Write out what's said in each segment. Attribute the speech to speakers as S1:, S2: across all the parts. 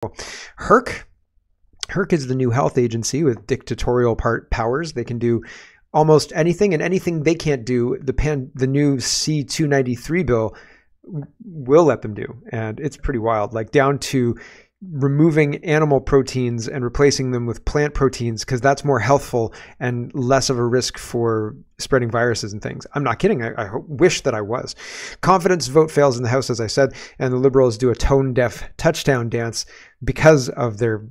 S1: HERC. HERC is the new health agency with dictatorial powers. They can do almost anything, and anything they can't do, the new C-293 bill will let them do. And it's pretty wild, like down to removing animal proteins and replacing them with plant proteins, because that's more healthful and less of a risk for spreading viruses and things. I'm not kidding. I wish that I was. Confidence vote fails in the House, as I said, and the Liberals do a tone-deaf touchdown dance because of their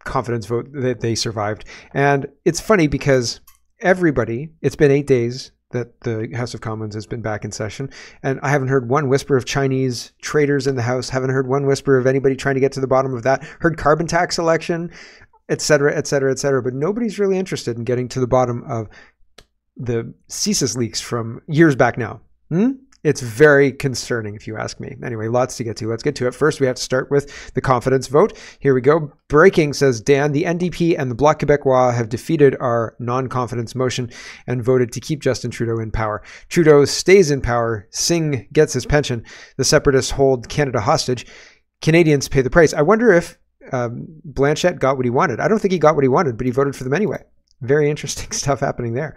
S1: confidence vote that they survived. And it's funny because it's been 8 days that the House of Commons has been back in session, and I haven't heard one whisper of Chinese traitors in the House, haven't heard one whisper of anybody trying to get to the bottom of that, heard carbon tax election, et cetera, et cetera, et cetera, but nobody's really interested in getting to the bottom of the CSIS leaks from years back now. It's very concerning, if you ask me. Anyway, lots to get to. Let's get to it. First, we have to start with the confidence vote. Here we go. Breaking, says Dan. The NDP and the Bloc Québécois have defeated our non-confidence motion and voted to keep Justin Trudeau in power. Trudeau stays in power. Singh gets his pension. The separatists hold Canada hostage. Canadians pay the price. I wonder if Blanchette got what he wanted. I don't think he got what he wanted, but he voted for them anyway. Very interesting stuff happening there.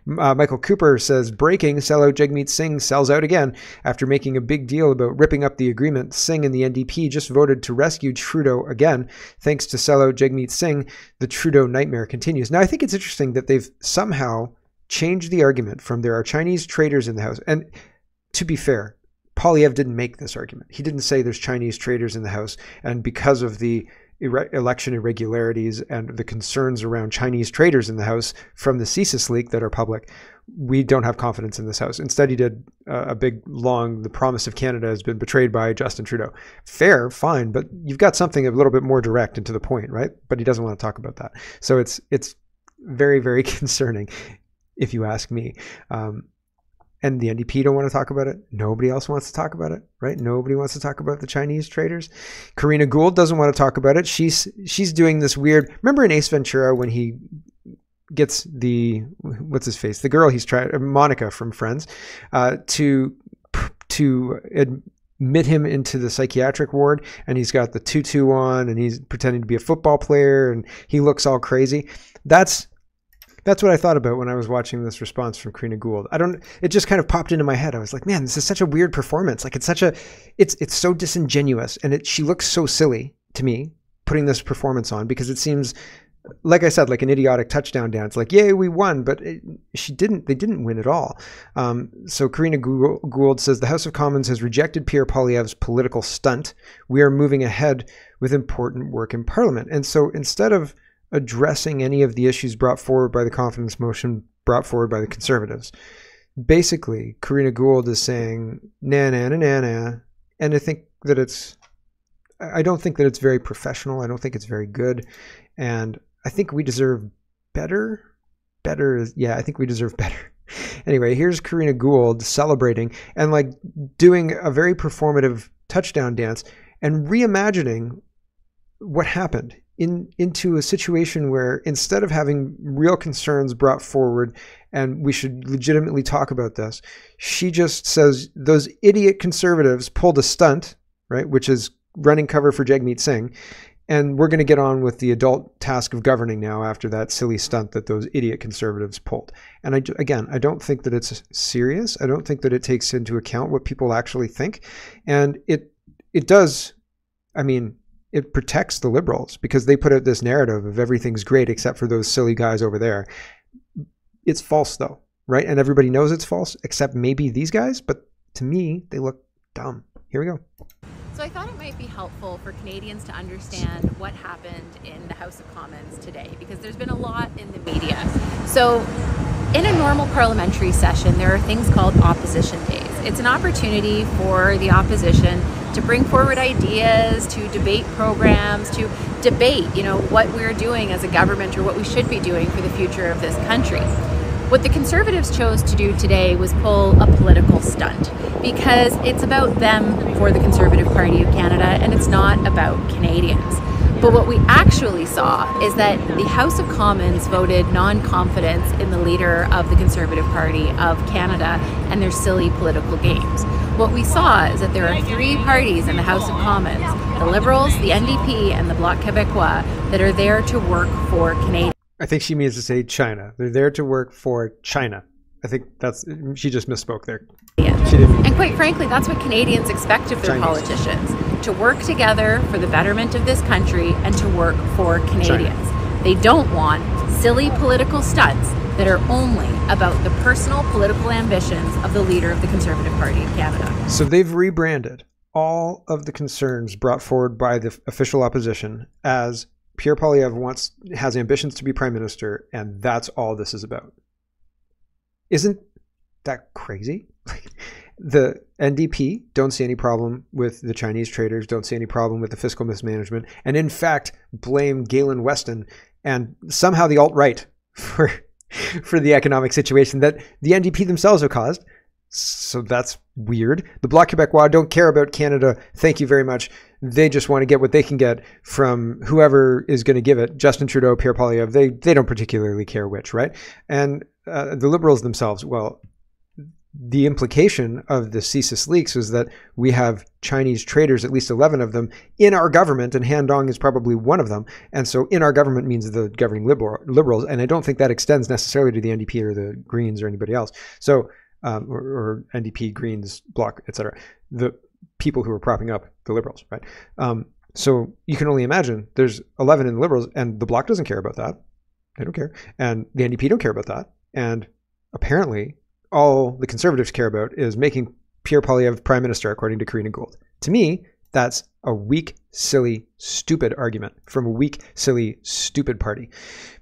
S1: Michael Cooper says, breaking, sellout Jagmeet Singh sells out again. After making a big deal about ripping up the agreement, Singh and the NDP just voted to rescue Trudeau again. Thanks to sellout Jagmeet Singh, the Trudeau nightmare continues. Now, I think it's interesting that they've somehow changed the argument from there are Chinese traitors in the House. And to be fair, Poilievre didn't make this argument. He didn't say there's Chinese traitors in the House, and because of the election irregularities and the concerns around Chinese traitors in the House from the CSIS leak that are public, we don't have confidence in this House. Instead, he did a big, long, the promise of Canada has been betrayed by Justin Trudeau. Fair, fine, but you've got something a little bit more direct and to the point, right? But he doesn't want to talk about that. So it's very, very concerning, if you ask me. And the NDP don't want to talk about it. Nobody else wants to talk about it, right? Nobody wants to talk about the Chinese traitors. Karina Gould doesn't want to talk about it. She's doing this weird. Remember in Ace Ventura when he gets the what's his face, the girl he's trying, Monica from Friends, to admit him into the psychiatric ward, and he's got the tutu on, and he's pretending to be a football player, and he looks all crazy. That's what I thought about when I was watching this response from Karina Gould. It just kind of popped into my head. I was like, man, this is such a weird performance. Like it's so disingenuous, and she looks so silly to me putting this performance on, because it seems, like I said, like an idiotic touchdown dance. Like, yay, we won, but they didn't win at all. So Karina Gould says, the House of Commons has rejected Pierre Poilievre's political stunt. We are moving ahead with important work in Parliament. And so instead of addressing any of the issues brought forward by the confidence motion brought forward by the Conservatives, basically Karina Gould is saying nah, nah, nah, nah, nah. And I don't think that it's very professional. I don't think it's very good, and I think we deserve better. Yeah, I think we deserve better. Anyway, here's Karina Gould celebrating and like doing a very performative touchdown dance and reimagining what happened into a situation where, instead of having real concerns brought forward and we should legitimately talk about this, she just says those idiot Conservatives pulled a stunt, right, which is running cover for Jagmeet Singh, and we're going to get on with the adult task of governing now after that silly stunt that those idiot Conservatives pulled. And I don't think that it's serious. I don't think that it takes into account what people actually think. And it does, I mean, it protects the Liberals because they put out this narrative of everything's great except for those silly guys over there. It's false though, right? And everybody knows it's false except maybe these guys, but to me, they look dumb. Here we go.
S2: So I thought it might be helpful for Canadians to understand what happened in the House of Commons today, because there's been a lot in the media. So in a normal parliamentary session, there are things called opposition days. It's an opportunity for the opposition to bring forward ideas, to debate programs, to debate, what we're doing as a government or what we should be doing for the future of this country. What the Conservatives chose to do today was pull a political stunt, because it's about them for the Conservative Party of Canada, and it's not about Canadians. But what we actually saw is that the House of Commons voted non-confidence in the leader of the Conservative Party of Canada and their silly political games. What we saw is that there are 3 parties in the House of Commons the Liberals, the NDP, and the Bloc Québécois that are there to work for Canadians.
S1: I think she means to say China. They're there to work for China. I think she just misspoke there. She didn't.
S2: And quite frankly, that's what Canadians expect of their politicians, to work together for the betterment of this country and to work for Canadians. China. They don't want silly political stunts that are only about the personal political ambitions of the leader of the Conservative Party in Canada.
S1: So they've rebranded all of the concerns brought forward by the official opposition as Pierre Poilievre has ambitions to be prime minister, and that's all this is about. Isn't that crazy? The NDP don't see any problem with the Chinese traders, don't see any problem with the fiscal mismanagement, and in fact blame Galen Weston and somehow the alt-right for the economic situation that the NDP themselves have caused. So that's weird. The Bloc Québécois don't care about Canada. Thank you very much. They just want to get what they can get from whoever is going to give it. Justin Trudeau, Pierre Poilievre, they don't particularly care which, right? And the Liberals themselves, well, the implication of the CSIS leaks was that we have Chinese traders, at least 11 of them, in our government, and Han Dong is probably one of them. And so in our government means the governing Liberals, and I don't think that extends necessarily to the NDP or the Greens or anybody else. So or NDP, Greens, Bloc, etc. The people who are propping up the Liberals, right? So you can only imagine there's 11 in the Liberals, and the Bloc doesn't care about that. They don't care. And the NDP don't care about that. And apparently all the Conservatives care about is making Pierre Poilievre prime minister, according to Karina Gould. To me, that's a weak, silly, stupid argument from a weak, silly, stupid party.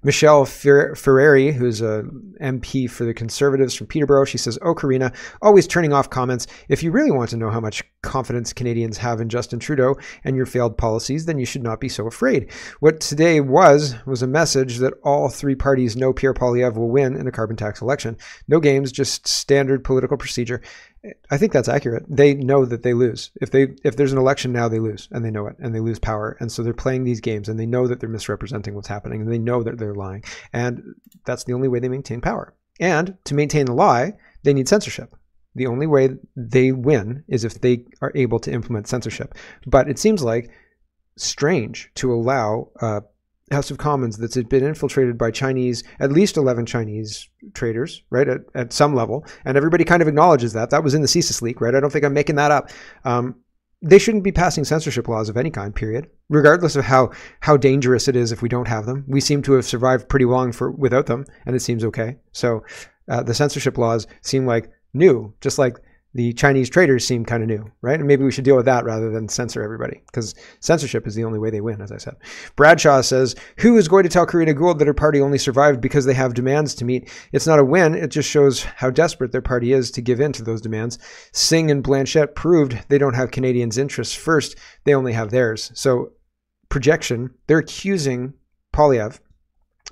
S1: Michelle Ferreri, who's a MP for the Conservatives from Peterborough, she says, "Oh, Karina, always turning off comments. If you really want to know how much confidence Canadians have in Justin Trudeau and your failed policies, then you should not be so afraid. What today was a message that all three parties know Pierre Poilievre will win in a carbon tax election. No games, just standard political procedure." I think that's accurate. They know that they lose. If there's an election now, they lose, and they know it, and they lose power. And so they're playing these games, and they know that they're misrepresenting what's happening, and they know that they're lying. And that's the only way they maintain power. And to maintain the lie, they need censorship. The only way they win is if they are able to implement censorship. But it seems like strange to allow House of Commons that's been infiltrated by Chinese, at least 11 Chinese traders, right, at some level. And everybody kind of acknowledges that. That was in the CSIS leak, right? I don't think I'm making that up. They shouldn't be passing censorship laws of any kind, period, regardless of how dangerous it is if we don't have them. We seem to have survived pretty long without them, and it seems okay. So the censorship laws seem like new, just like the Chinese traders seem kind of new, right? And maybe we should deal with that rather than censor everybody, because censorship is the only way they win, as I said. Bradshaw says, "Who is going to tell Karina Gould that her party only survived because they have demands to meet? It's not a win. It just shows how desperate their party is to give in to those demands. Singh and Blanchette proved they don't have Canadians' interests first. They only have theirs." So projection, they're accusing Poilievre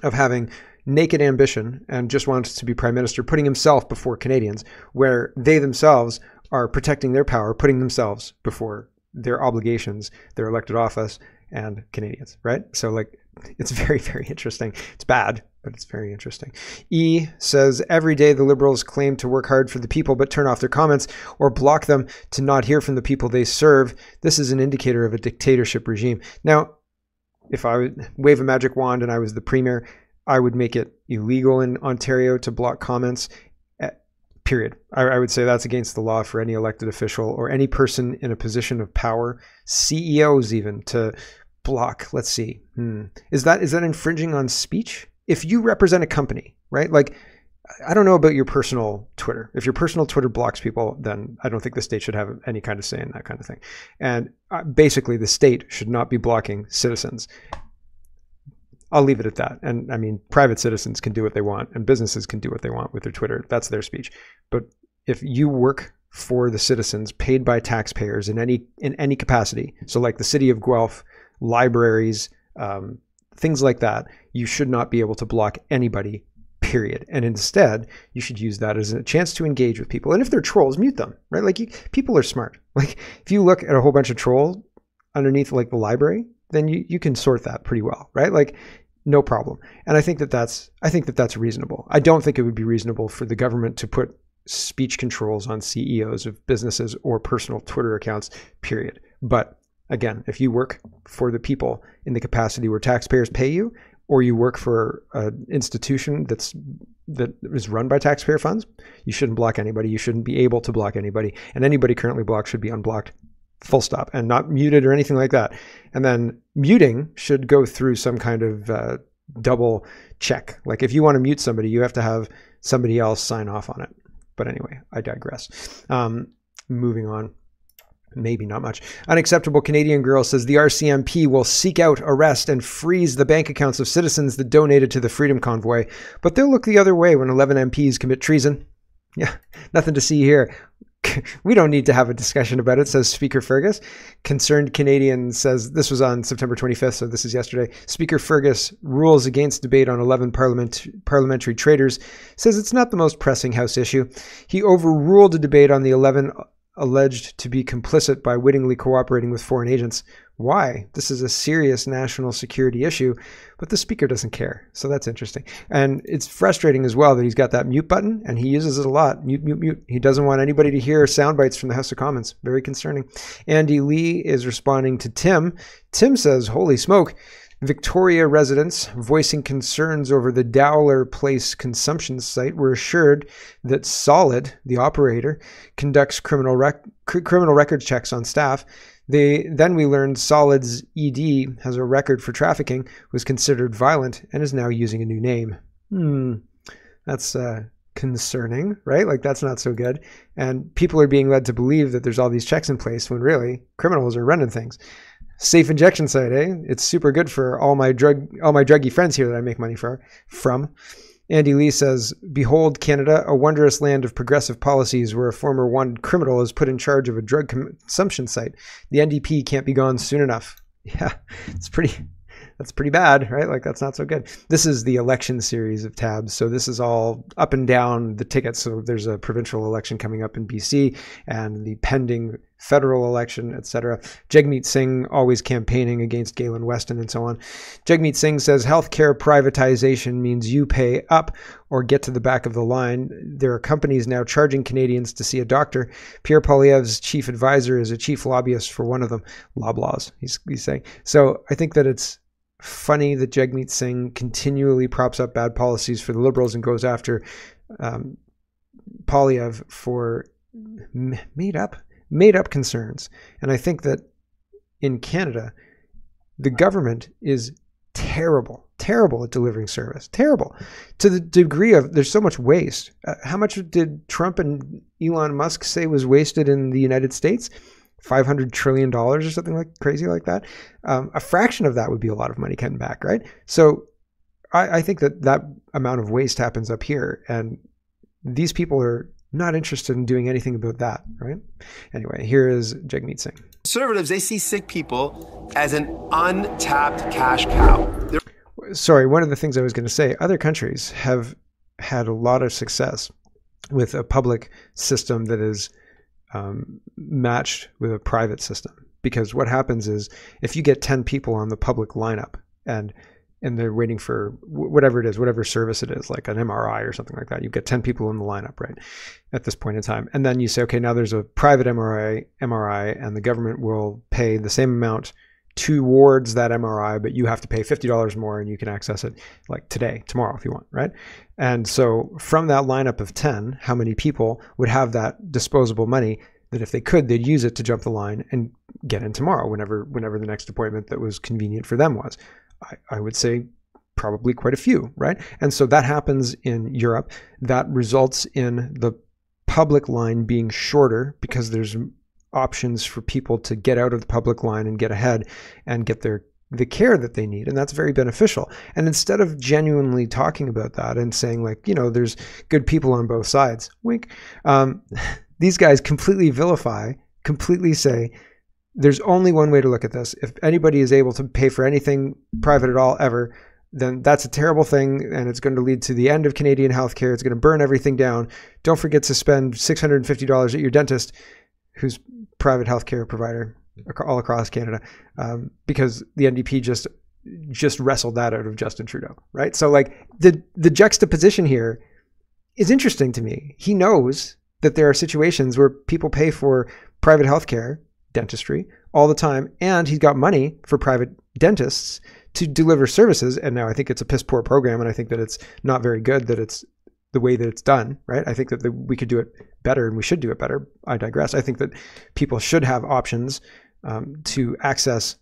S1: of having naked ambition and just wants to be prime minister, putting himself before Canadians, where they themselves are protecting their power, putting themselves before their obligations, their elected office, and Canadians, right? So like, it's very, very interesting. It's bad, but it's very interesting. E says, "Every day the Liberals claim to work hard for the people, but turn off their comments or block them to not hear from the people they serve. This is an indicator of a dictatorship regime." Now, if I would wave a magic wand and I was the premier, I would make it illegal in Ontario to block comments, period. I would say that's against the law for any elected official or any person in a position of power, CEOs even, to block. Let's see. Is that infringing on speech? If you represent a company, right? Like, I don't know about your personal Twitter. If your personal Twitter blocks people, then I don't think the state should have any kind of say in that kind of thing. And basically, the state should not be blocking citizens. I'll leave it at that. And I mean, private citizens can do what they want and businesses can do what they want with their Twitter. That's their speech. But if you work for the citizens paid by taxpayers in any capacity, so like the city of Guelph, libraries, things like that, you should not be able to block anybody, period. And instead, you should use that as a chance to engage with people. And if they're trolls, mute them, right? Like, people are smart. Like, if you look at a whole bunch of trolls underneath like the library, then you can sort that pretty well, right? Like, no problem. And I think that's reasonable. I don't think it would be reasonable for the government to put speech controls on CEOs of businesses or personal Twitter accounts, period. But Again, if you work for the people in the capacity where taxpayers pay you, or you work for an institution that is run by taxpayer funds, you shouldn't block anybody. You shouldn't be able to block anybody. And anybody currently blocked should be unblocked, full stop, and not muted or anything like that. And then muting should go through some kind of double check. Like if you want to mute somebody, you have to have somebody else sign off on it. But anyway, I digress. Moving on. Maybe not much. Unacceptable Canadian girl says the RCMP will seek out, arrest, and freeze the bank accounts of citizens that donated to the Freedom Convoy, but they'll look the other way when 11 MPs commit treason. Yeah, nothing to see here. We don't need to have a discussion about it, says Speaker Fergus. Concerned Canadian says, this was on September 25th, so this is yesterday. Speaker Fergus rules against debate on 11 parliamentary traitors, says it's not the most pressing House issue. He overruled a debate on the 11 alleged to be complicit by wittingly cooperating with foreign agents. Why? This is a serious national security issue, but the speaker doesn't care. So that's interesting. And it's frustrating as well that he's got that mute button and he uses it a lot. Mute, mute, mute. He doesn't want anybody to hear sound bites from the House of Commons. Very concerning. Andy Lee is responding to Tim. Tim says, holy smoke. Victoria residents voicing concerns over the Dowler Place consumption site were assured that Solid, the operator, conducts criminal record checks on staff. Then we learned Solid's ED has a record for trafficking, was considered violent, and is now using a new name. That's concerning, right? Like that's not so good. And people are being led to believe that there's all these checks in place when really criminals are running things. Safe injection site, eh? It's super good for all my druggy friends here that I make money from. Andy Lee says, behold Canada, a wondrous land of progressive policies where a former wanted criminal is put in charge of a drug consumption site. The NDP can't be gone soon enough. Yeah, that's pretty bad, right? Like that's not so good. This is the election series of tabs. So this is all up and down the tickets. So there's a provincial election coming up in BC and the pending federal election, etc. Jagmeet Singh always campaigning against Galen Weston and so on. Jagmeet Singh says healthcare privatization means you pay up or get to the back of the line. There are companies now charging Canadians to see a doctor. Pierre Poilievre's chief advisor is a chief lobbyist for one of them. Loblaws, he's saying. So I think that it's funny that Jagmeet Singh continually props up bad policies for the Liberals and goes after Poilievre for made up concerns. And I think that in Canada, the government is terrible at delivering service. Terrible. To the degree of there's so much waste. How much did Trump and Elon Musk say was wasted in the United States? $500 trillion or something like crazy like that. A fraction of that would be a lot of money coming back, right? So I think that amount of waste happens up here, and these people are not interested in doing anything about that, right? Anyway, here is Jagmeet Singh.
S3: Conservatives, they see sick people as an untapped cash cow.
S1: Sorry, one of the things I was going to say, other countries have had a lot of success with a public system that is matched with a private system. Because what happens is if you get 10 people on the public lineup and they're waiting for whatever it is, whatever service it is, like an MRI or something like that, you get 10 people in the lineup, right, at this point in time. And then you say, okay, now there's a private MRI and the government will pay the same amount towards that MRI, but you have to pay $50 more and you can access it like today, tomorrow if you want, right? And so from that lineup of 10, how many people would have that disposable money that if they could, they'd use it to jump the line and get in tomorrow, whenever the next appointment that was convenient for them was? I would say probably quite a few, right? And so that happens in Europe. That results in the public line being shorter because there's options for people to get out of the public line and get ahead and get the care that they need. And that's very beneficial. And instead of genuinely talking about that and saying like, there's good people on both sides, wink, these guys completely vilify, completely say, there's only one way to look at this. If anybody is able to pay for anything private at all ever, then that's a terrible thing, and it's going to lead to the end of Canadian healthcare. It's going to burn everything down. Don't forget to spend $650 at your dentist, who's private healthcare provider all across Canada, because the NDP just wrestled that out of Justin Trudeau, right? So like the juxtaposition here is interesting to me. He knows that there are situations where people pay for private healthcare, dentistry, all the time, and he's got money for private dentists to deliver services. And now I think it's a piss poor program, and I think that it's not very good that it's the way that it's done, right? I think that we could do it better, and we should do it better. I digress. I think that people should have options to access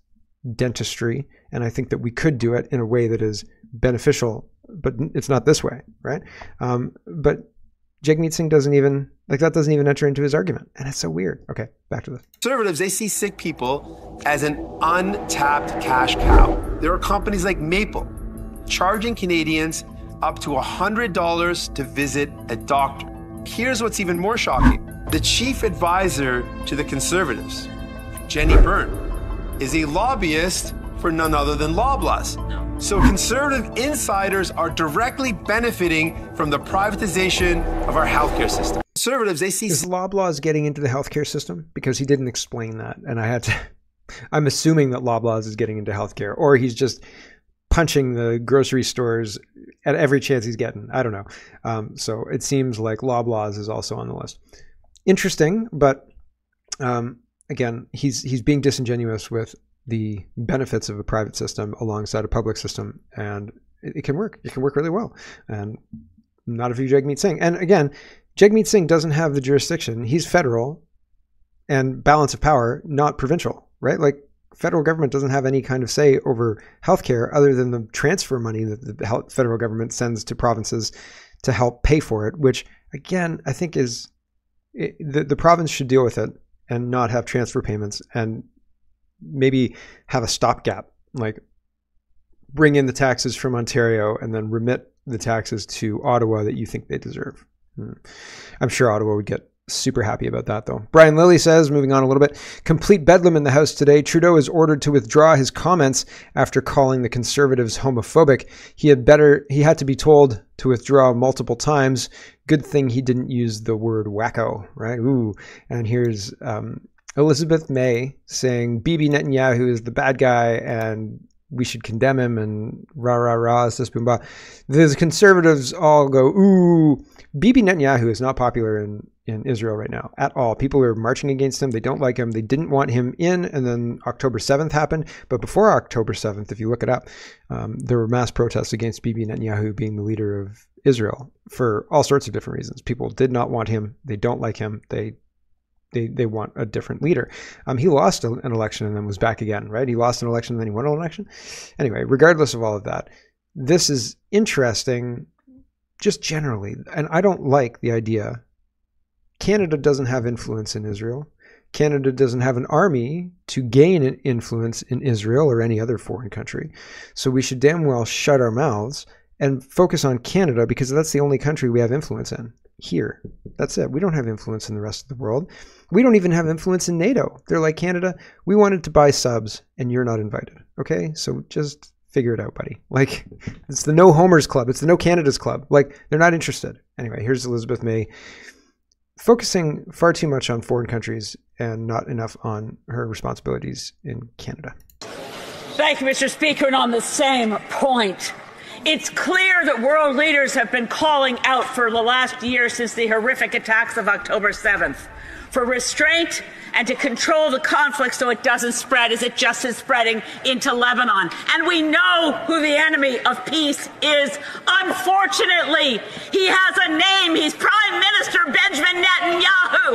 S1: dentistry, and I think that we could do it in a way that is beneficial, but it's not this way, right? But Jagmeet Singh doesn't even enter into his argument, and it's so weird. Okay, back to this.
S3: Conservatives, they see sick people as an untapped cash cow. There are companies like Maple charging Canadians up to $100 to visit a doctor. Here's what's even more shocking. The chief advisor to the Conservatives, Jenny Byrne, is a lobbyist for none other than Loblaws. So Conservative insiders are directly benefiting from the privatization of our healthcare system. Conservatives, they see...
S1: Is Loblaws getting into the healthcare system? Because he didn't explain that, and I had to... I'm assuming that Loblaws is getting into healthcare, or he's just punching the grocery stores at every chance he's getting. I don't know. So it seems like Loblaws is also on the list. Interesting, but again, he's being disingenuous with the benefits of a private system alongside a public system, and it can work. It can work really well, and not if you Jagmeet Singh. And again, Jagmeet Singh doesn't have the jurisdiction. He's federal and balance of power, not provincial, right? Like, federal government doesn't have any kind of say over healthcare other than the transfer money that the federal government sends to provinces to help pay for it, which again, I think is the province should deal with it and not have transfer payments, and maybe have a stopgap, like bring in the taxes from Ontario and then remit the taxes to Ottawa that you think they deserve. I'm sure Ottawa would get super happy about that, though. Brian Lilly says, moving on a little bit, complete bedlam in the House today. Trudeau is ordered to withdraw his comments after calling the Conservatives homophobic. He had to be told to withdraw multiple times. Good thing he didn't use the word wacko, right? Ooh. And here's Elizabeth May saying Bibi Netanyahu is the bad guy and we should condemn him, and rah, rah, rah, boomba. The Conservatives all go, ooh. Bibi Netanyahu is not popular in Israel right now at all. People are marching against him. They don't like him. They didn't want him in, and then October 7th happened. But before October 7th, if you look it up, there were mass protests against Bibi Netanyahu being the leader of Israel for all sorts of different reasons. People did not want him. They don't like him. They want a different leader. He lost an election and then was back again, right? He lost an election and then he won an election. Anyway, regardless of all of that, this is interesting just generally. And I don't like the idea. Canada doesn't have influence in Israel. Canada doesn't have an army to gain an influence in Israel or any other foreign country. So we should damn well shut our mouths and focus on Canada, because that's the only country we have influence in. Here. That's it. We don't have influence in the rest of the world. We don't even have influence in NATO. They're like, Canada, we wanted to buy subs and you're not invited. Okay? So just figure it out, buddy. Like, it's the no homers club. It's the no Canada's club. Like, they're not interested. Anyway, here's Elizabeth May focusing far too much on foreign countries and not enough on her responsibilities in Canada.
S4: Thank you, Mr. Speaker. And on the same point, it's clear that world leaders have been calling out for the last year since the horrific attacks of October 7th for restraint and to control the conflict so it doesn't spread as it just is spreading into Lebanon. And we know who the enemy of peace is. Unfortunately, he has a name. He's Prime Minister Benjamin Netanyahu.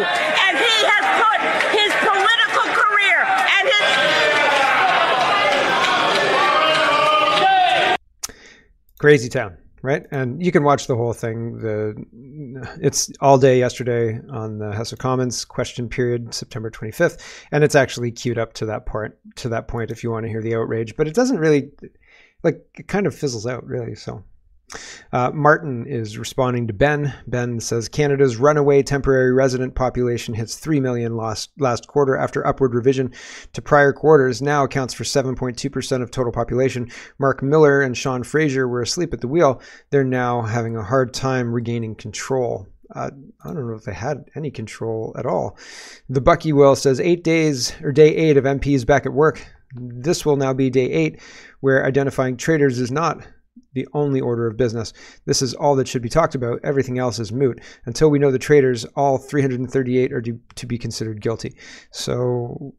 S4: And he has put his political career and his...
S1: Crazy town, right? And you can watch the whole thing. It's all day yesterday on the House of Commons question period, September 25th, and it's actually queued up to that point if you want to hear the outrage. But it doesn't really, like, it kind of fizzles out, really. So Martin is responding to Ben. Ben says Canada's runaway temporary resident population hits 3 million last quarter after upward revision to prior quarters, now accounts for 7.2% of total population. Mark Miller and Sean Fraser were asleep at the wheel. They're now having a hard time regaining control. I don't know if they had any control at all. The Bucky Will says day 8 of MPs back at work. This will now be day 8, where identifying traitors is not the only order of business. This is all that should be talked about. Everything else is moot. Until we know the traitors, all 338 are to be considered guilty. So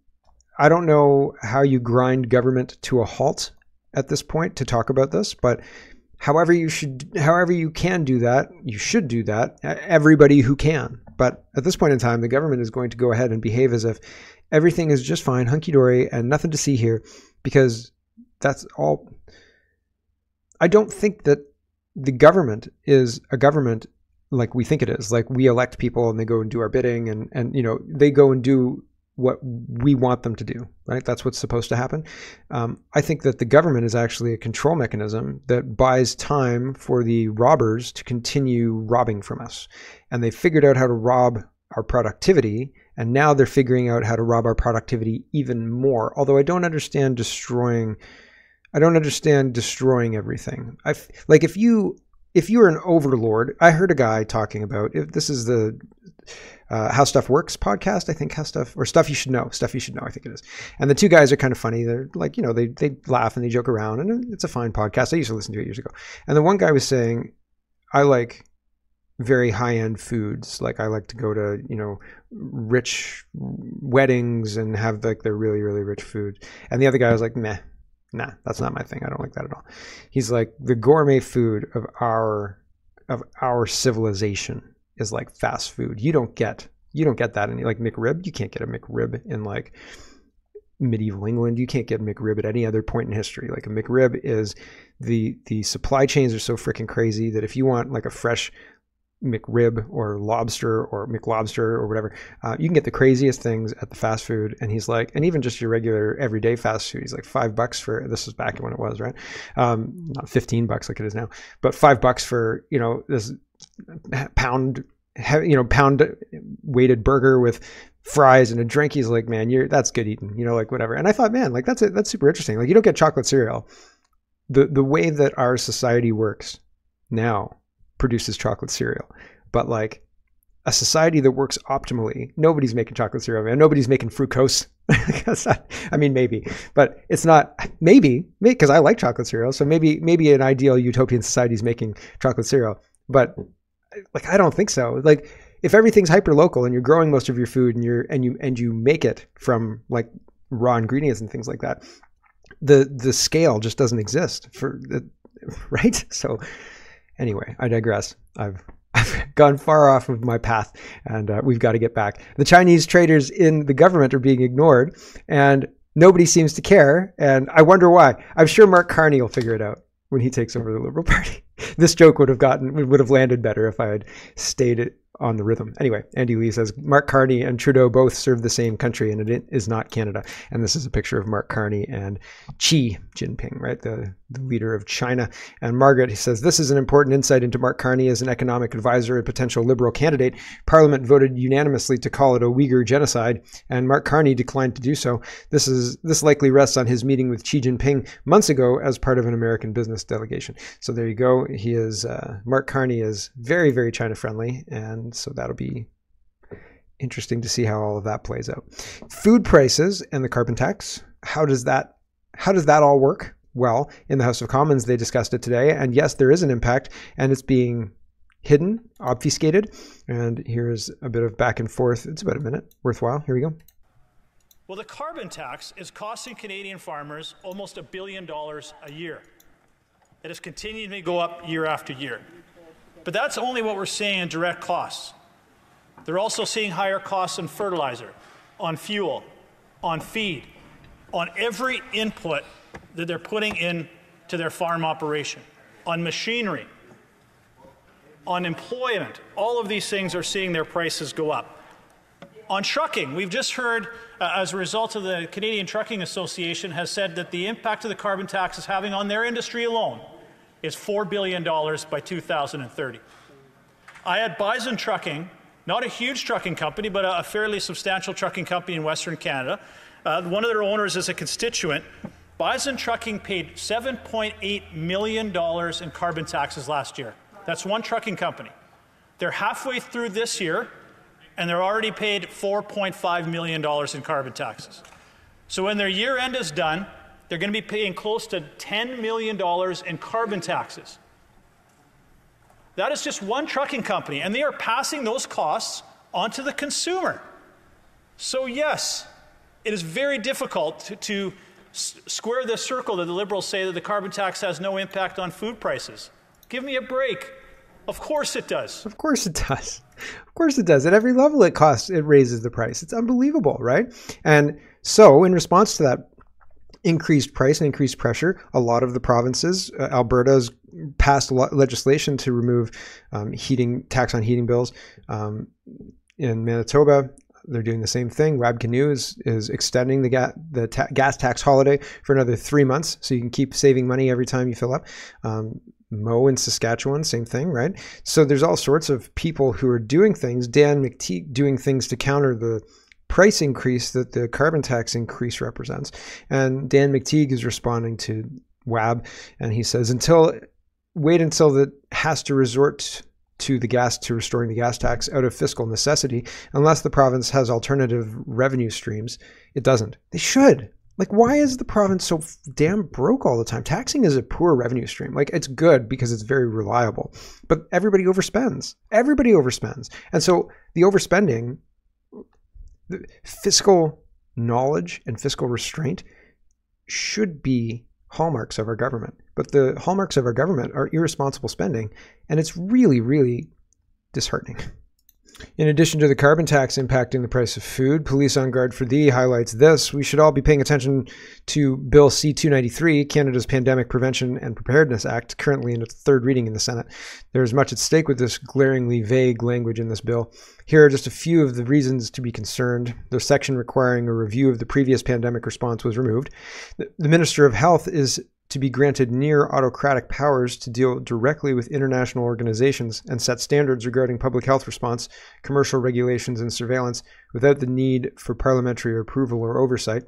S1: I don't know how you grind government to a halt at this point to talk about this, but however you can do that, you should do that. Everybody who can. But at this point in time, the government is going to go ahead and behave as if everything is just fine, hunky-dory, and nothing to see here, because that's all. I don't think that the government is a government like we think it is. Like, we elect people and they go and do our bidding, and you know, they go and do what we want them to do, right? That's what's supposed to happen. I think that the government is actually a control mechanism that buys time for the robbers to continue robbing from us. And they figured out how to rob our productivity, and now they're figuring out how to rob our productivity even more. Although I don't understand destroying everything. Like, if you're an overlord, I heard a guy talking about, if this is the How Stuff Works podcast, I think, Stuff You Should Know, I think it is. And the two guys are kind of funny. They're like, you know, they laugh and they joke around, and it's a fine podcast. I used to listen to it years ago. And the one guy was saying, I like very high-end foods. Like, I like to go to, you know, rich weddings and have like their really, really rich food. And the other guy was like, nah, that's not my thing. I don't like that at all. He's like, the gourmet food of our civilization is like fast food. You don't get that in, like, McRib. You can't get a McRib in like medieval England. You can't get a McRib at any other point in history. Like, a McRib is the supply chains are so freaking crazy that if you want like a fresh McRib or lobster or McLobster or whatever, you can get the craziest things at the fast food. And he's like, and even just your regular everyday fast food, he's like $5 for, this was back when it was, right? Not $15 like it is now, but $5 for, you know, this pound weighted burger with fries and a drink. He's like, man, that's good eating, you know, like whatever. And I thought, man, like that's super interesting. Like, you don't get chocolate cereal. The way that our society works now produces chocolate cereal, but like a society that works optimally, nobody's making chocolate cereal, man. Nobody's making fructose. I mean, maybe, but it's not, maybe because I like chocolate cereal. So maybe an ideal utopian society is making chocolate cereal, but like, I don't think so. Like, if everything's hyper local and you're growing most of your food and you make it from like raw ingredients and things like that, the scale just doesn't exist for the, right? So anyway, I digress. I've gone far off of my path, and we've got to get back. The Chinese traders in the government are being ignored, and nobody seems to care. And I wonder why. I'm sure Mark Carney will figure it out when he takes over the Liberal Party. This joke would have landed better if I had stayed on the rhythm. Anyway, Andy Lee says, Mark Carney and Trudeau both serve the same country, and it is not Canada. And this is a picture of Mark Carney and Xi Jinping, right? The leader of China. And Margaret says, this is an important insight into Mark Carney as an economic advisor and potential Liberal candidate. Parliament voted unanimously to call it a Uyghur genocide, and Mark Carney declined to do so. This likely rests on his meeting with Xi Jinping months ago as part of an American business delegation. So there you go. He is, Mark Carney is very, very China friendly, and so that'll be interesting to see how all of that plays out. Food prices and the carbon tax. How does that all work? Well, in the House of Commons, they discussed it today. And yes, there is an impact, and it's being hidden, obfuscated. And here's a bit of back and forth. It's about a minute, worthwhile. Here we go.
S5: Well, the carbon tax is costing Canadian farmers almost $1 billion a year. It has continued to go up year after year. But that's only what we're seeing in direct costs. They're also seeing higher costs on fertilizer, on fuel, on feed, on every input that they're putting into their farm operation, on machinery, on employment. All of these things are seeing their prices go up. On trucking, we've just heard, as a result of the Canadian Trucking Association has said that the impact of the carbon tax is having on their industry alone is $4 billion by 2030. I had Bison Trucking, not a huge trucking company, but a fairly substantial trucking company in Western Canada. One of their owners is a constituent. Bison Trucking paid $7.8 million in carbon taxes last year. That's one trucking company. They're halfway through this year, and they're already paid $4.5 million in carbon taxes. So when their year end is done, they're going to be paying close to $10 million in carbon taxes. That is just one trucking company, and they are passing those costs onto the consumer. So yes, It is very difficult to square the circle that the Liberals say that the carbon tax has no impact on food prices. Give me a break. Of course it does.
S1: Of course it does. Of course it does. At every level it raises the price. It's unbelievable, right? And so in response to that increased price and increased pressure, a lot of the provinces, Alberta's passed legislation to remove tax on heating bills. In Manitoba, they're doing the same thing. Wab Canoe is extending the gas tax holiday for another 3 months, so you can keep saving money every time you fill up. Mo in Saskatchewan, same thing, right? So there's all sorts of people who are doing things. Dan McTeague doing things to counter the price increase that the carbon tax increase represents. And Dan McTeague is responding to WAB, and he says, wait until that has to resort to restoring the gas tax out of fiscal necessity, unless the province has alternative revenue streams. It doesn't. They should. Like, why is the province so damn broke all the time? Taxing is a poor revenue stream. Like, it's good because it's very reliable, but everybody overspends. Everybody overspends. And so the overspending, the fiscal knowledge and fiscal restraint should be hallmarks of our government. But the hallmarks of our government are irresponsible spending, and it's really, really disheartening. In addition to the carbon tax impacting the price of food, Police on Guard for Thee highlights this. We should all be paying attention to Bill C-293, Canada's Pandemic Prevention and Preparedness Act, currently in its third reading in the Senate. There is much at stake with this glaringly vague language in this bill. Here are just a few of the reasons to be concerned. The section requiring a review of the previous pandemic response was removed. The Minister of Health is to be granted near autocratic powers to deal directly with international organizations and set standards regarding public health response, commercial regulations, and surveillance without the need for parliamentary approval or oversight.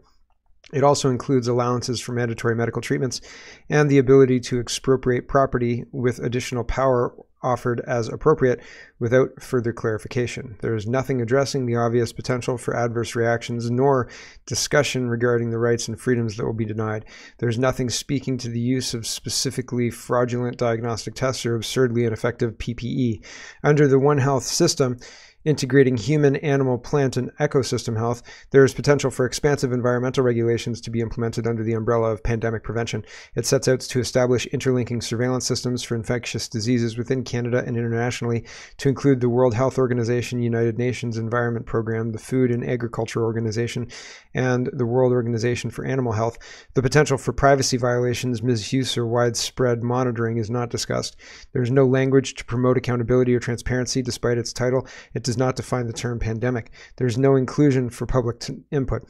S1: It also includes allowances for mandatory medical treatments and the ability to expropriate property with additional power offered as appropriate without further clarification. There is nothing addressing the obvious potential for adverse reactions nor discussion regarding the rights and freedoms that will be denied. There is nothing speaking to the use of specifically fraudulent diagnostic tests or absurdly ineffective PPE. Under the One Health system, integrating human, animal, plant, and ecosystem health, there is potential for expansive environmental regulations to be implemented under the umbrella of pandemic prevention. It sets out to establish interlinking surveillance systems for infectious diseases within Canada and internationally, to include the World Health Organization, United Nations Environment Program, the Food and Agriculture Organization, and the World Organization for Animal Health. The potential for privacy violations, misuse, or widespread monitoring is not discussed. There is no language to promote accountability or transparency despite its title. It does not define the term pandemic. There's no inclusion for public input.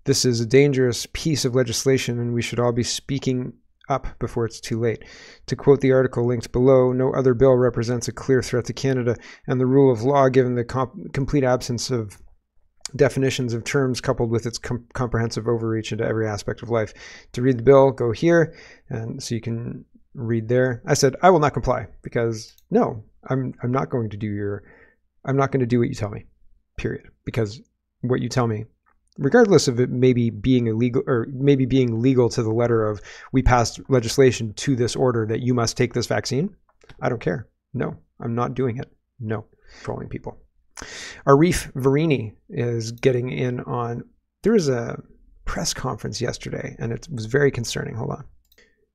S1: This is a dangerous piece of legislation, and we should all be speaking up before it's too late. To quote the article linked below, no other bill represents a clear threat to Canada and the rule of law, given the complete absence of definitions of terms coupled with its comprehensive overreach into every aspect of life. To read the bill, go here, and so you can read there. I said, I will not comply, because no, I'm not going to do what you tell me, period. Because what you tell me, regardless of it maybe being illegal or maybe being legal to the letter of we passed legislation to this order that you must take this vaccine, I don't care. No, I'm not doing it. No, trolling people. Arif Varini is getting in on, there was a press conference yesterday and it was very concerning. Hold on.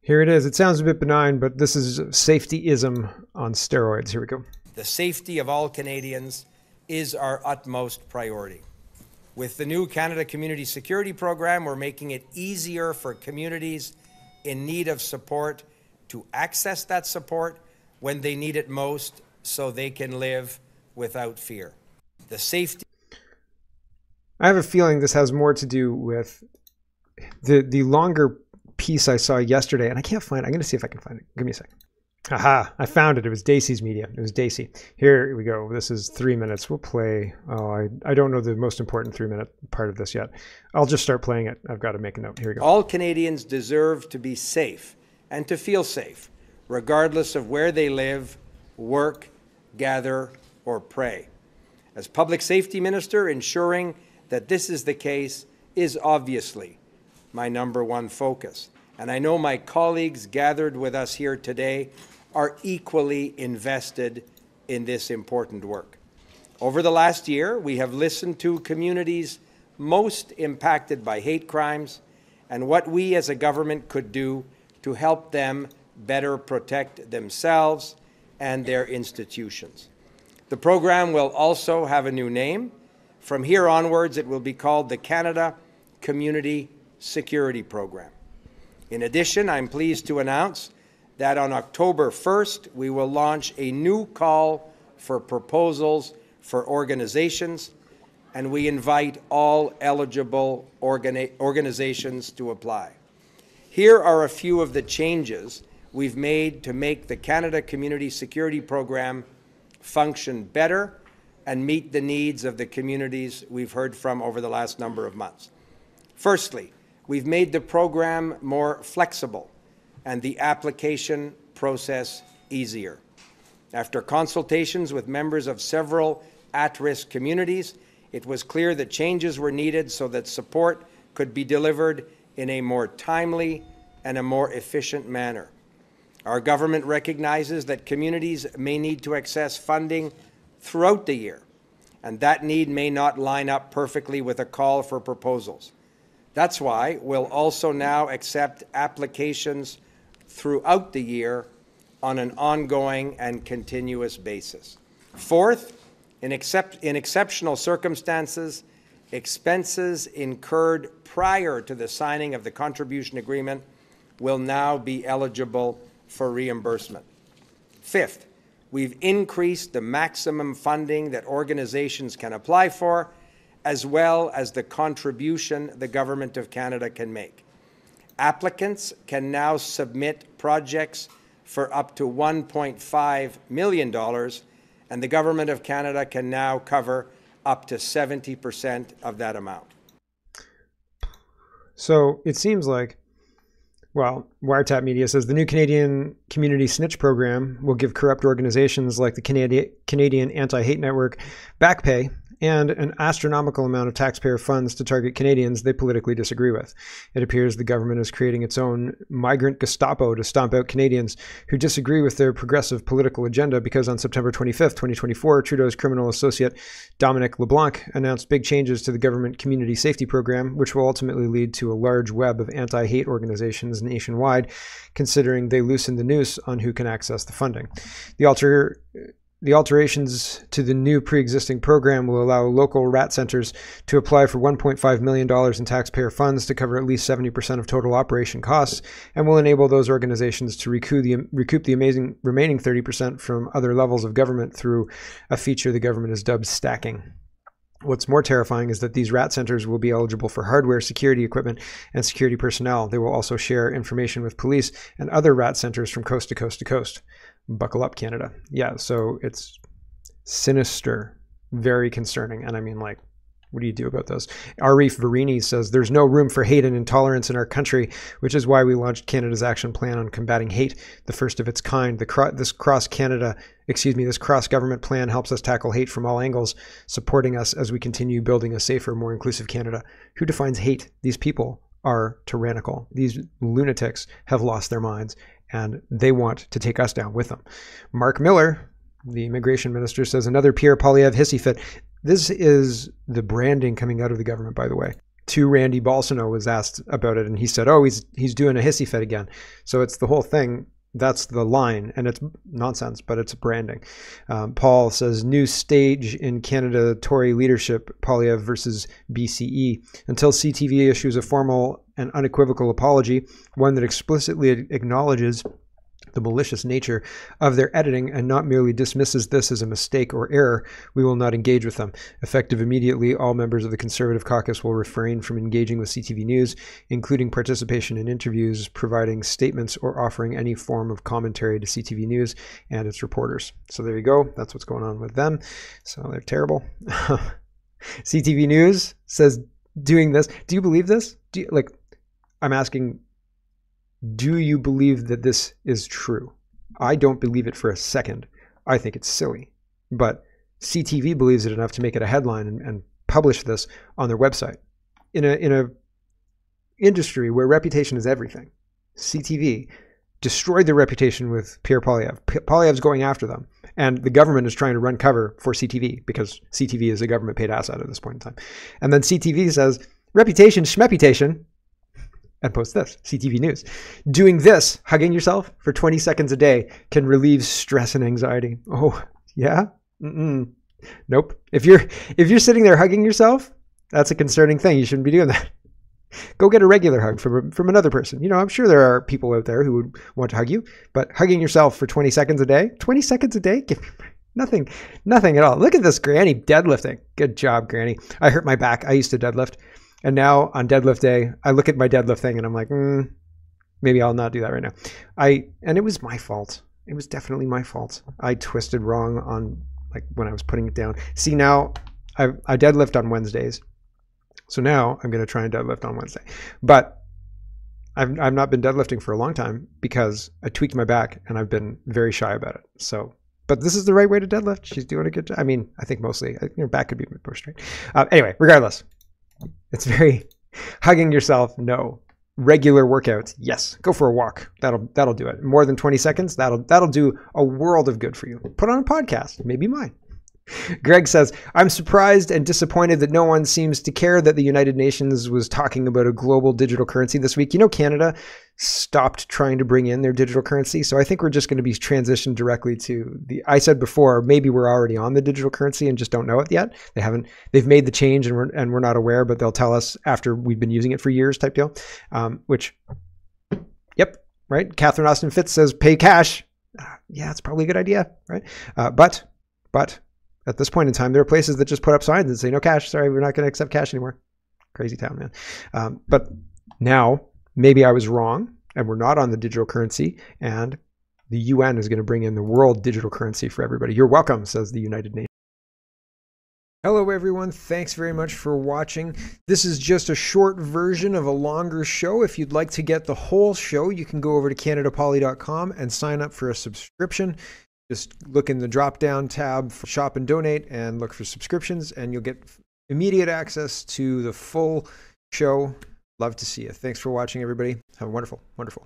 S1: Here it is. It sounds a bit benign, but this is safetyism on steroids. Here we go.
S6: The safety of all Canadians is our utmost priority. With the new Canada Community Security Program, we're making it easier for communities in need of support to access that support when they need it most, so they can live without fear. The safety.
S1: I have a feeling this has more to do with the longer piece I saw yesterday, and I can't find it. I'm going to see if I can find it. Give me a second. Aha, I found it. It was Dacey's Media. It was Dacey. Here we go. This is 3 minutes. We'll play. Oh, I don't know the most important 3-minute part of this yet. I'll just start playing it. I've got to make a note. Here we go.
S6: All Canadians deserve to be safe and to feel safe, regardless of where they live, work, gather, or pray. As Public Safety Minister, ensuring that this is the case is obviously my #1 focus. And I know my colleagues gathered with us here today are equally invested in this important work. Over the last year, we have listened to communities most impacted by hate crimes and what we as a government could do to help them better protect themselves and their institutions. The program will also have a new name. From here onwards, it will be called the Canada Community Security Program. In addition, I'm pleased to announce that on October 1st, we will launch a new call for proposals for organizations, and we invite all eligible organizations to apply. Here are a few of the changes we've made to make the Canada Community Security Program function better and meet the needs of the communities we've heard from over the last number of months. Firstly, we've made the program more flexible and the application process easier. After consultations with members of several at-risk communities, it was clear that changes were needed so that support could be delivered in a more timely and a more efficient manner. Our government recognizes that communities may need to access funding throughout the year, and that need may not line up perfectly with a call for proposals. That's why we'll also now accept applications throughout the year on an ongoing and continuous basis. Fourth, in exceptional circumstances, expenses incurred prior to the signing of the contribution agreement will now be eligible for reimbursement. Fifth, we've increased the maximum funding that organizations can apply for, as well as the contribution the Government of Canada can make. Applicants can now submit projects for up to $1.5 million, and the Government of Canada can now cover up to 70% of that amount.
S1: So it seems like, well, Wiretap Media says the new Canadian Community Snitch Program will give corrupt organizations like the Canadian Anti-Hate Network back pay and an astronomical amount of taxpayer funds to target Canadians they politically disagree with. It appears the government is creating its own migrant Gestapo to stomp out Canadians who disagree with their progressive political agenda, because on September 25th, 2024, Trudeau's criminal associate Dominic LeBlanc announced big changes to the government community safety program, which will ultimately lead to a large web of anti-hate organizations nationwide, considering they loosen the noose on who can access the funding. The alterations to the new pre-existing program will allow local rat centers to apply for $1.5 million in taxpayer funds to cover at least 70% of total operation costs, and will enable those organizations to recoup the amazing remaining 30% from other levels of government through a feature the government has dubbed stacking. What's more terrifying is that these rat centers will be eligible for hardware, security equipment, and security personnel. They will also share information with police and other rat centers from coast to coast to coast. Buckle up, Canada. Yeah, so it's sinister, very concerning. And I mean, like, what do you do about this? Arif Varini says there's no room for hate and intolerance in our country, which is why we launched Canada's Action Plan on Combating Hate, the first of its kind. This cross-government plan helps us tackle hate from all angles, supporting us as we continue building a safer, more inclusive Canada. Who defines hate? These people are tyrannical. These lunatics have lost their minds, and they want to take us down with them. Mark Miller, the immigration minister, says another Pierre Poilievre hissy fit. This is the branding coming out of the government, by the way. To Randy Balsano was asked about it, and he said, oh, he's doing a hissy fit again. So it's the whole thing. That's the line, and it's nonsense, but it's branding. Paul says, new stage in Canada Tory leadership, Poilievre versus BCE. Until CTV issues a formal and unequivocal apology, one that explicitly acknowledges the malicious nature of their editing and not merely dismisses this as a mistake or error, we will not engage with them. Effective immediately, all members of the Conservative caucus will refrain from engaging with CTV News, including participation in interviews, providing statements, or offering any form of commentary to CTV News and its reporters. So there you go. That's what's going on with them. So they're terrible. CTV News says doing this. Do you believe this? I'm asking, do you believe that this is true? I don't believe it for a second. I think it's silly. But CTV believes it enough to make it a headline and publish this on their website. In a industry where reputation is everything, CTV destroyed their reputation with Pierre Poilievre. Poilievre's going after them. And the government is trying to run cover for CTV because CTV is a government paid asset at this point in time. And then CTV says, reputation, schmeputation, and posts this, CTV News. Doing this, hugging yourself for 20 seconds a day can relieve stress and anxiety. Oh, yeah? Nope. If you're sitting there hugging yourself, that's a concerning thing. You shouldn't be doing that. Go get a regular hug from another person. You know, I'm sure there are people out there who would want to hug you, but hugging yourself for 20 seconds a day, 20 seconds a day? Nothing at all. Look at this granny deadlifting. Good job, granny. I hurt my back. I used to deadlift. And now on deadlift day, I look at my deadlift thing and I'm like, maybe I'll not do that right now. And it was my fault. It was definitely my fault. I twisted wrong on like when I was putting it down. See, now I deadlift on Wednesdays. So now I'm going to try and deadlift on Wednesday. But I've not been deadlifting for a long time because I tweaked my back and I've been very shy about it. So, but this is the right way to deadlift. She's doing a good job. I mean, I think mostly your back could be more straight. Anyway, regardless, it's very hugging yourself. No. Regular workouts. Yes. Go for a walk. That'll do it. More than 20 seconds. That'll do a world of good for you. Put on a podcast, maybe mine. Greg says, I'm surprised and disappointed that no one seems to care that the United Nations was talking about a global digital currency this week. You know, Canada stopped trying to bring in their digital currency. So I think we're just going to be transitioned directly to I said before, maybe we're already on the digital currency and just don't know it yet. They've made the change and we're not aware, but they'll tell us after we've been using it for years type deal, yep. Right. Catherine Austin Fitz says pay cash. Yeah, it's probably a good idea. Right. But at this point in time, there are places that just put up signs and say, no cash. Sorry, we're not going to accept cash anymore. Crazy town, man. But now, maybe I was wrong, and we're not on the digital currency, and the UN is going to bring in the world digital currency for everybody. You're welcome, says the United Nations. Hello, everyone. Thanks very much for watching. This is just a short version of a longer show. If you'd like to get the whole show, you can go over to CanadaPoly.com and sign up for a subscription. Just look in the drop-down tab for Shop and Donate and look for subscriptions, and you'll get immediate access to the full show. Love to see you. Thanks for watching, everybody. Have a wonderful, wonderful